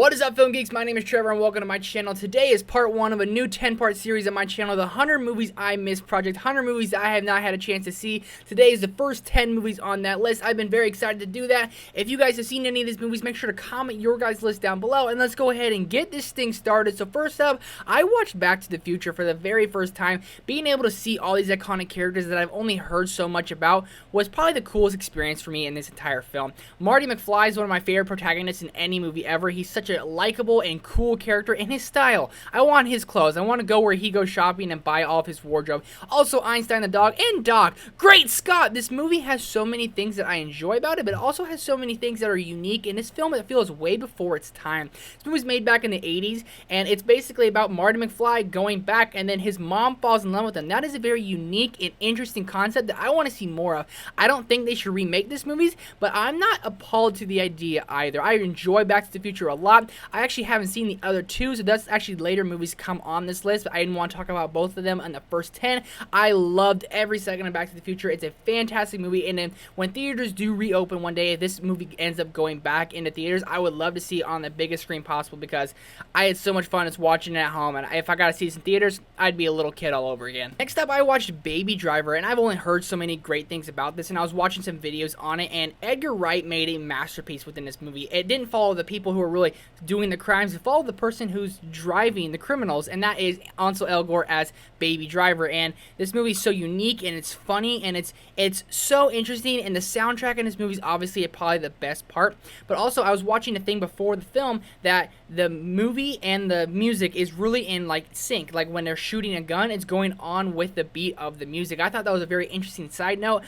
What is up, Film Geeks? My name is Trevor and welcome to my channel. Today is part 1 of a new 10-part series on my channel, the 100 Movies I Missed Project, 100 movies that I have not had a chance to see. Today is the first 10 movies on that list. I've been very excited to do that. If you guys have seen any of these movies, make sure to comment your guys' list down below and let's go ahead and get this thing started. So first up, I watched Back to the Future for the very first time. Being able to see all these iconic characters that I've only heard so much about was probably the coolest experience for me in this entire film. Marty McFly is one of my favorite protagonists in any movie ever. He's such a likable and cool character, in his style. I want his clothes. I want to go where he goes shopping and buy all of his wardrobe. Also, Einstein the dog and Doc. Great Scott! This movie has so many things that I enjoy about it, but it also has so many things that are unique in this film that feels way before its time. This movie was made back in the 80s, and it's basically about Marty McFly going back, and then his mom falls in love with him. That is a very unique and interesting concept that I want to see more of. I don't think they should remake this movie, but I'm not appalled to the idea either. I enjoy Back to the Future a lot. I actually haven't seen the other two, so that's actually later movies come on this list, but I didn't want to talk about both of them in the first 10. I loved every second of Back to the Future. It's a fantastic movie, and then when theaters do reopen one day, if this movie ends up going back into theaters, I would love to see it on the biggest screen possible because I had so much fun just watching it at home, and if I got to see this in theaters, I'd be a little kid all over again. Next up, I watched Baby Driver, and I've only heard so many great things about this, and I was watching some videos on it, and Edgar Wright made a masterpiece within this movie. It didn't follow the people who are really doing the crimes, it followed the person who's driving the criminals, and that is Ansel Elgort as Baby Driver. And this movie is so unique, and it's funny, and it's so interesting, and the soundtrack in this movie is obviously probably the best part. But also, I was watching a thing before the film that the movie and the music is really in like sync. Like when they're shooting a gun, it's going on with the beat of the music. I thought that was a very interesting side note.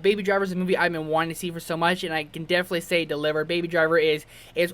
Baby Driver is a movie I've been wanting to see for so much, and I can definitely say it delivered. Baby Driver is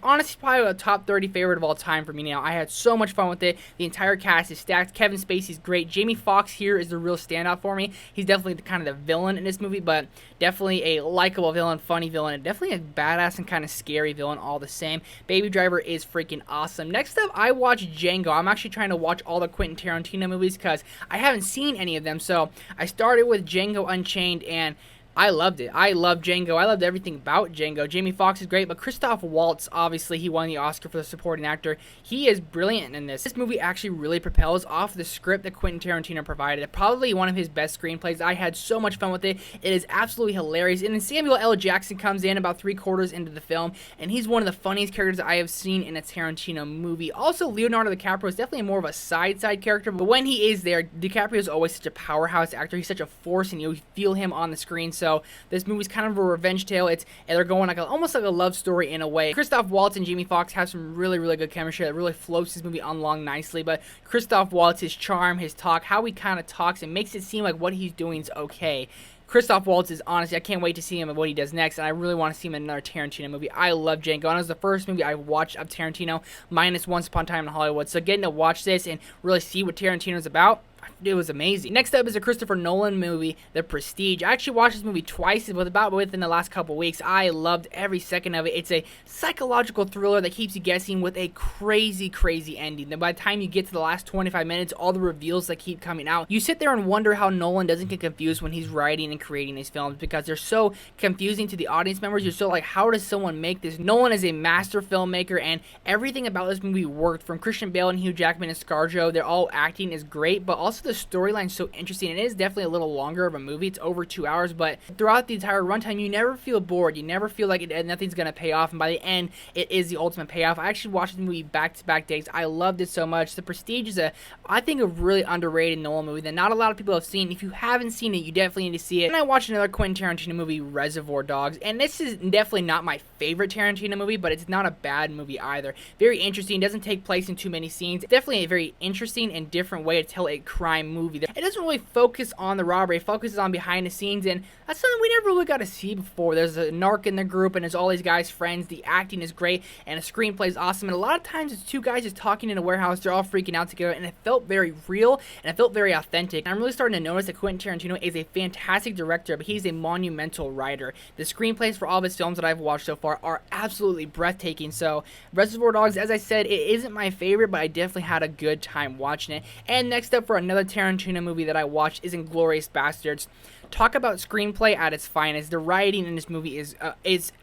honestly probably a top 30 favorite of all time for me now. I had so much fun with it. The entire cast is stacked. Kevin Spacey's great. Jamie Foxx here is the real standout for me. He's definitely kind of the villain in this movie, but definitely a likable villain, funny villain, and definitely a badass and kind of scary villain all the same. Baby Driver is freaking awesome. Next up, I watched Django. I'm actually trying to watch all the Quentin Tarantino movies because I haven't seen any of them, so I started with Django Unchained, and I loved it. I love Django. I loved everything about Django. Jamie Foxx is great, but Christoph Waltz, obviously, he won the Oscar for the supporting actor. He is brilliant in this. This movie actually really propels off the script that Quentin Tarantino provided. Probably one of his best screenplays. I had so much fun with it. It is absolutely hilarious. And then Samuel L. Jackson comes in about 3/4 into the film, and he's one of the funniest characters I have seen in a Tarantino movie. Also, Leonardo DiCaprio is definitely more of a side character, but when he is there, DiCaprio is always such a powerhouse actor. He's such a force, and you feel him on the screen. So this movie's kind of a revenge tale. And they're going like almost like a love story in a way. Christoph Waltz and Jamie Foxx have some really good chemistry that really floats this movie along nicely. But Christoph Waltz, his charm, his talk, how he kind of talks, it makes it seem like what he's doing is okay. Christoph Waltz is honestly, I can't wait to see him and what he does next, and I really want to see him in another Tarantino movie. I love Django, and it was the first movie I watched of Tarantino, minus Once Upon a Time in Hollywood. So getting to watch this and really see what Tarantino's about, it was amazing. Next up is a Christopher Nolan movie, The Prestige. I actually watched this movie twice within the last couple weeks. I loved every second of it. It's a psychological thriller that keeps you guessing with a crazy ending. Then by the time you get to the last 25 minutes, all the reveals that keep coming out, you sit there and wonder how Nolan doesn't get confused when he's writing and creating these films because they're so confusing to the audience members. You're so like, how does someone make this? Nolan is a master filmmaker, and everything about this movie worked. From Christian Bale and Hugh Jackman and ScarJo, they're all acting is great, but also the storyline's so interesting. It is definitely a little longer of a movie. It's over 2 hours, but throughout the entire runtime, you never feel bored. You never feel like nothing's going to pay off, and by the end, it is the ultimate payoff. I actually watched the movie back-to-back days. I loved it so much. The Prestige is I think, a really underrated Nolan movie that not a lot of people have seen. If you haven't seen it, you definitely need to see it. And I watched another Quentin Tarantino movie, Reservoir Dogs, and this is definitely not my favorite Tarantino movie, but it's not a bad movie either. Very interesting. Doesn't take place in too many scenes. It's definitely a very interesting and different way to tell a crime movie. It doesn't really focus on the robbery. It focuses on behind the scenes, and that's something we never really got to see before. There's a narc in the group, and there's all these guys' friends. The acting is great, and the screenplay is awesome. And a lot of times, it's two guys just talking in a warehouse. They're all freaking out together, and it felt very real, and it felt very authentic. And I'm really starting to notice that Quentin Tarantino is a fantastic director, but he's a monumental writer. The screenplays for all of his films that I've watched so far are absolutely breathtaking. So Reservoir Dogs, as I said, it isn't my favorite, but I definitely had a good time watching it. And next up for another Tarantino movie that I watched is Inglorious Basterds. Talk about screenplay at its finest. The writing in this movie is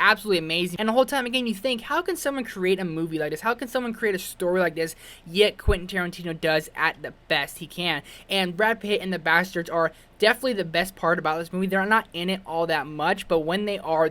absolutely amazing. And the whole time again, you think, how can someone create a movie like this? How can someone create a story like this? Yet Quentin Tarantino does at the best he can. And Brad Pitt and the Bastards are definitely the best part about this movie. They're not in it all that much, but when they are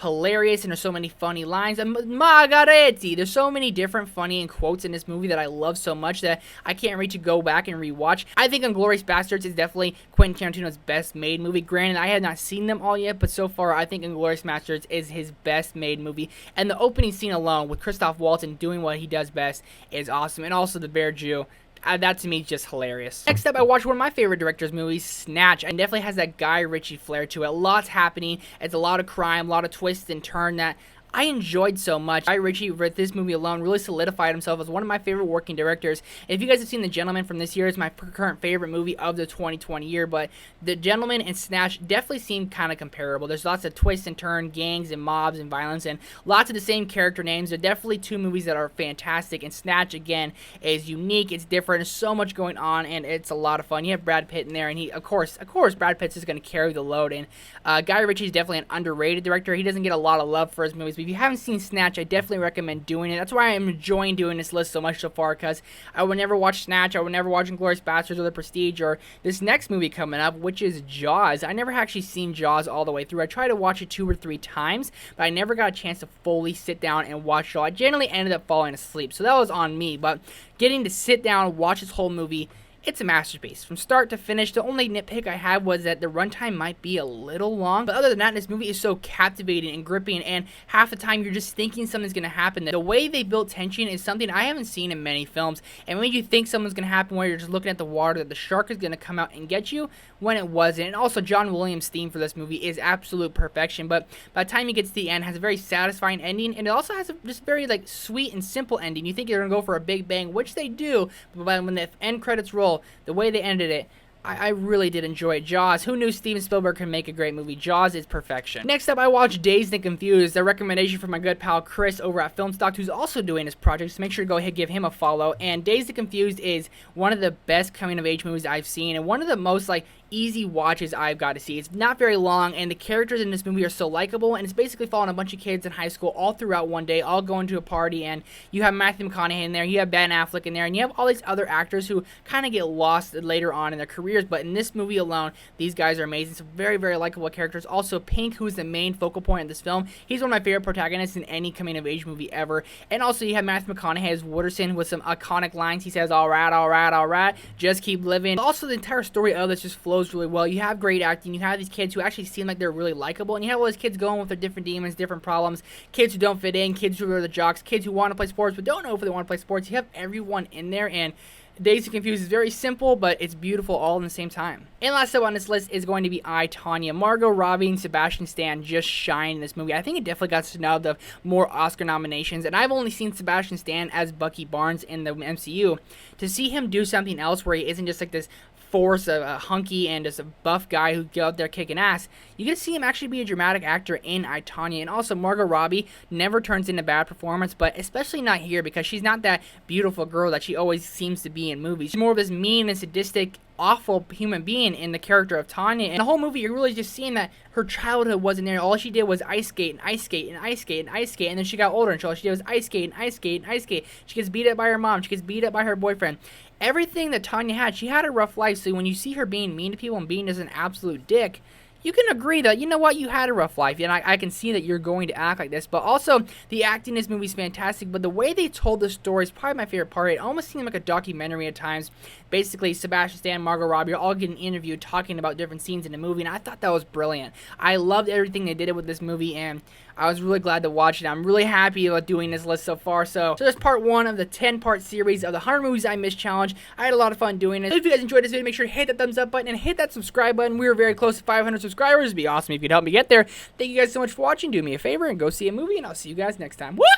hilarious, and there's so many funny lines. Margaretti! There's so many different funny and quotes in this movie that I love so much that I can't wait to go back and rewatch. I think Inglorious Basterds is definitely Quentin Tarantino's best made movie. Granted, I have not seen them all yet, but so far I think Inglorious Basterds is his best made movie. And the opening scene alone with Christoph Waltz doing what he does best is awesome. And also the Bear Jew. That to me is just hilarious. Next up, I watched one of my favorite director's movies, Snatch, and definitely has that Guy Ritchie flair to it. Lots happening. It's a lot of crime, a lot of twists and turn that I enjoyed so much. Guy Ritchie, with this movie alone, really solidified himself as one of my favorite working directors. If you guys have seen The Gentleman from this year, it's my current favorite movie of the 2020 year, but The Gentleman and Snatch definitely seem kind of comparable. There's lots of twists and turns, gangs and mobs and violence, and lots of the same character names. They're definitely two movies that are fantastic, and Snatch, again, is unique, it's different, there's so much going on, and it's a lot of fun. You have Brad Pitt in there, and he, of course, Brad Pitt's just going to carry the load, and Guy Ritchie is definitely an underrated director. He doesn't get a lot of love for his movies, but if you haven't seen Snatch, I definitely recommend doing it. That's why I'm enjoying doing this list so much so far, because I would never watch Snatch, I would never watch Inglorious Basterds or The Prestige or this next movie coming up, which is Jaws. I never actually seen Jaws all the way through. I tried to watch it 2 or 3 times, but I never got a chance to fully sit down and watch it all. I generally ended up falling asleep, so that was on me, but getting to sit down and watch this whole movie, it's a masterpiece. From start to finish, the only nitpick I had was that the runtime might be a little long. But other than that, this movie is so captivating and gripping, and half the time you're just thinking something's going to happen. The way they build tension is something I haven't seen in many films. And when you think something's going to happen where you're just looking at the water, that the shark is going to come out and get you, when it wasn't. And also, John Williams' theme for this movie is absolute perfection. But by the time you get to the end, it has a very satisfying ending. And it also has a just very sweet and simple ending. You think you're going to go for a big bang, which they do. But when the end credits roll, the way they ended it, I really did enjoy it. Jaws. Who knew Steven Spielberg could make a great movie? Jaws is perfection. Next up, I watched Dazed and Confused, a recommendation from my good pal Chris over at Film Stock, who's also doing this project, so make sure to go ahead and give him a follow. And Dazed and Confused is one of the best coming-of-age movies I've seen, and one of the most, easy watches I've got to see. It's not very long, and the characters in this movie are so likable, and it's basically following a bunch of kids in high school all throughout one day, all going to a party, and you have Matthew McConaughey in there, you have Ben Affleck in there, and you have all these other actors who kind of get lost later on in their careers, but in this movie alone, these guys are amazing. Some very, very likable characters. Also, Pink, who's the main focal point of this film, he's one of my favorite protagonists in any coming-of-age movie ever. And also, you have Matthew McConaughey as Wooderson with some iconic lines. He says, all right, just keep living. Also, the entire story of this just flows really well. You have great acting. You have these kids who actually seem like they're really likable, and you have all these kids going with their different demons, different problems, kids who don't fit in, kids who are the jocks, kids who want to play sports but don't know if they want to play sports. You have everyone in there, and Dazed and Confused is very simple, but it's beautiful all in the same time. And last up on this list is going to be I, Tonya. Margot Robbie and Sebastian Stan just shine in this movie. I think it definitely got snubbed of more Oscar nominations, and I've only seen Sebastian Stan as Bucky Barnes in the MCU. To see him do something else where he isn't just this force, a hunky and just a buff guy who go out there kicking ass, you get to see him actually be a dramatic actor in I, Tonya. And also, Margot Robbie never turns in a bad performance, but especially not here, because she's not that beautiful girl that she always seems to be in movies. She's more of this mean and sadistic, awful human being in the character of Tonya. And the whole movie, you're really just seeing that her childhood wasn't there. All she did was ice skate and ice skate and ice skate and ice skate, and then she got older, and all she did was ice skate and ice skate and ice skate. She gets beat up by her mom. She gets beat up by her boyfriend. Everything that Tonya had, she had a rough life, so when you see her being mean to people and being as an absolute dick, you can agree that, you know what, you had a rough life, and I can see that you're going to act like this. But also, the acting in this movie is fantastic, but the way they told the story is probably my favorite part. It almost seemed like a documentary at times. Basically, Sebastian Stan and Margot Robbie are all getting interviewed, talking about different scenes in the movie, and I thought that was brilliant. I loved everything they did with this movie, and I was really glad to watch it. I'm really happy about doing this list so far. So that's part 1 of the 10-part series of the 100 Movies I Missed Challenge. I had a lot of fun doing it. If you guys enjoyed this video, make sure to hit that thumbs up button and hit that subscribe button. We are very close to 500 subscribers. It'd be awesome if you'd help me get there. Thank you guys so much for watching. Do me a favor and go see a movie, and I'll see you guys next time. What?